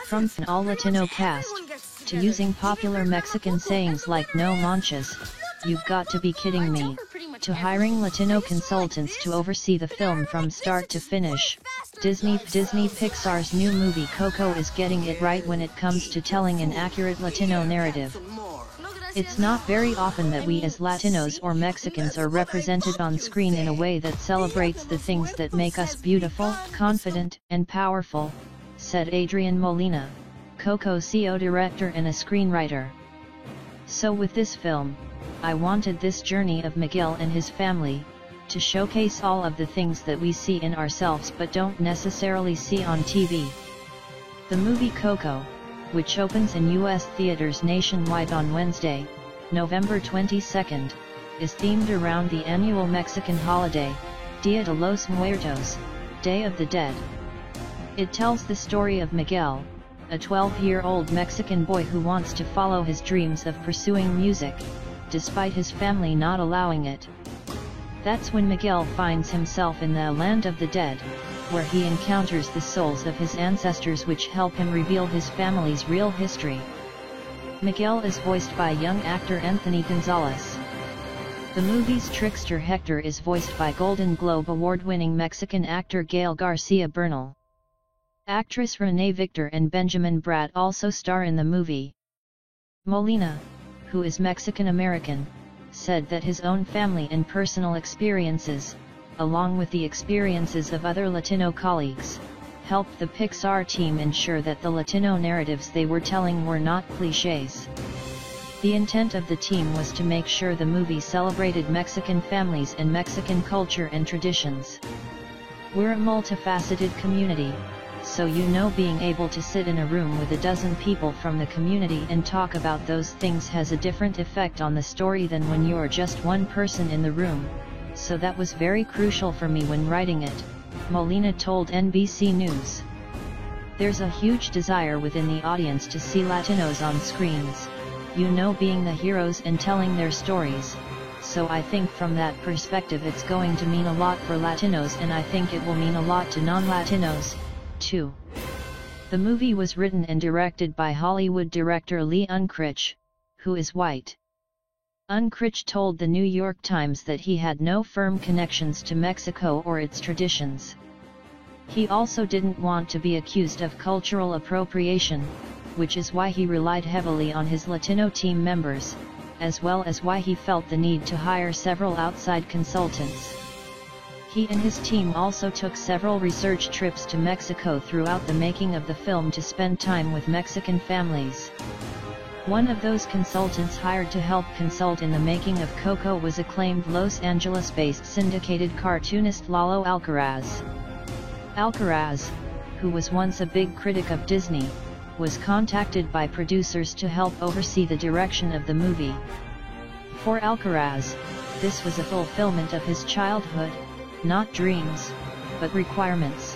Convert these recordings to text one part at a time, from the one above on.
From an all-Latino cast, to using popular Mexican sayings like "no manches," "you've got to be kidding me," to hiring Latino consultants to oversee the film from start to finish, Disney Pixar's new movie Coco is getting it right when it comes to telling an accurate Latino narrative. It's not very often that we as Latinos or Mexicans are represented on screen in a way that celebrates the things that make us beautiful, confident, and powerful, said Adrian Molina, Coco's co-director and a screenwriter. So with this film, I wanted this journey of Miguel and his family, to showcase all of the things that we see in ourselves but don't necessarily see on TV. The movie Coco, which opens in U.S. theaters nationwide on Wednesday, November 22nd, is themed around the annual Mexican holiday, Dia de los Muertos, Day of the Dead. It tells the story of Miguel, a 12-year-old Mexican boy who wants to follow his dreams of pursuing music, despite his family not allowing it. That's when Miguel finds himself in the land of the dead, where he encounters the souls of his ancestors which help him reveal his family's real history. Miguel is voiced by young actor Anthony Gonzalez. The movie's trickster Hector is voiced by Golden Globe award-winning Mexican actor Gael Garcia Bernal. Actress Renee Victor and Benjamin Bratt also star in the movie. Molina, who is Mexican-American, said that his own family and personal experiences, along with the experiences of other Latino colleagues, helped the Pixar team ensure that the Latino narratives they were telling were not clichés. The intent of the team was to make sure the movie celebrated Mexican families and Mexican culture and traditions. We're a multifaceted community, so being able to sit in a room with a dozen people from the community and talk about those things has a different effect on the story than when you're just one person in the room, so that was very crucial for me when writing it, Molina told NBC News. There's a huge desire within the audience to see Latinos on screens, being the heroes and telling their stories, so I think from that perspective it's going to mean a lot for Latinos and I think it will mean a lot to non-Latinos, too. The movie was written and directed by Hollywood director Lee Unkrich, who is white. Unkrich told the New York Times that he had no firm connections to Mexico or its traditions. He also didn't want to be accused of cultural appropriation, which is why he relied heavily on his Latino team members, as well as why he felt the need to hire several outside consultants. He and his team also took several research trips to Mexico throughout the making of the film to spend time with Mexican families. One of those consultants hired to help consult in the making of Coco was acclaimed Los Angeles-based syndicated cartoonist Lalo Alcaraz. Alcaraz, who was once a big critic of Disney, was contacted by producers to help oversee the direction of the movie. For Alcaraz, this was a fulfillment of his childhood, not dreams, but requirements.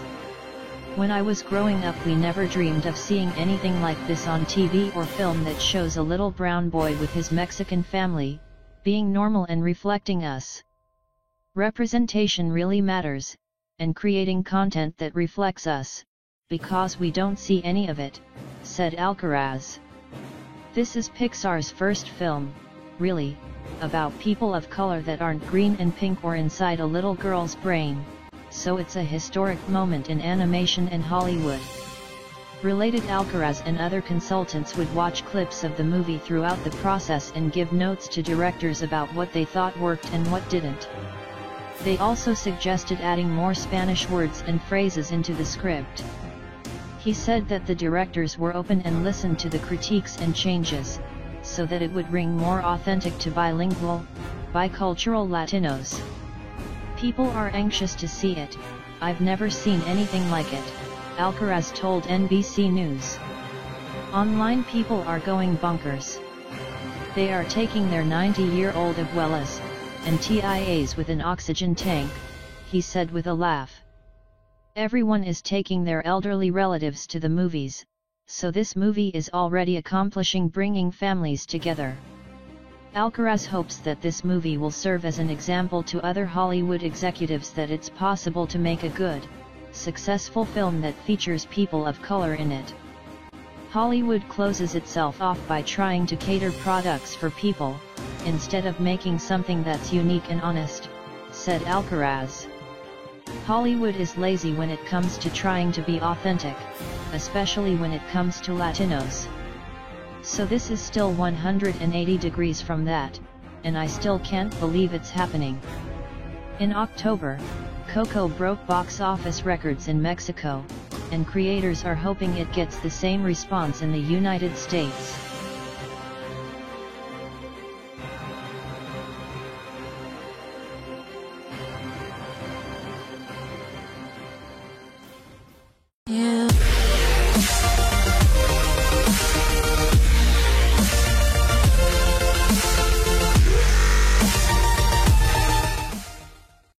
When I was growing up we never dreamed of seeing anything like this on TV or film that shows a little brown boy with his Mexican family, being normal and reflecting us. Representation really matters, and creating content that reflects us, because we don't see any of it, said Alcaraz. This is Pixar's first film, really, about people of color that aren't green and pink or inside a little girl's brain, so it's a historic moment in animation and Hollywood. Related Alcaraz and other consultants would watch clips of the movie throughout the process and give notes to directors about what they thought worked and what didn't. They also suggested adding more Spanish words and phrases into the script. He said that the directors were open and listened to the critiques and changes, so that it would ring more authentic to bilingual, bicultural Latinos. People are anxious to see it, I've never seen anything like it, Alcaraz told NBC News. Online people are going bonkers. They are taking their 90-year-old abuelas, and TIAs with an oxygen tank, he said with a laugh. Everyone is taking their elderly relatives to the movies, so this movie is already accomplishing bringing families together. Alcaraz hopes that this movie will serve as an example to other Hollywood executives that it's possible to make a good, successful film that features people of color in it, Hollywood closes itself off by trying to cater products for people, instead of making something that's unique and honest, said Alcaraz. Hollywood is lazy when it comes to trying to be authentic, especially when it comes to Latinos. So this is still 180 degrees from that, and I still can't believe it's happening. In October, Coco broke box office records in Mexico, and creators are hoping it gets the same response in the United States.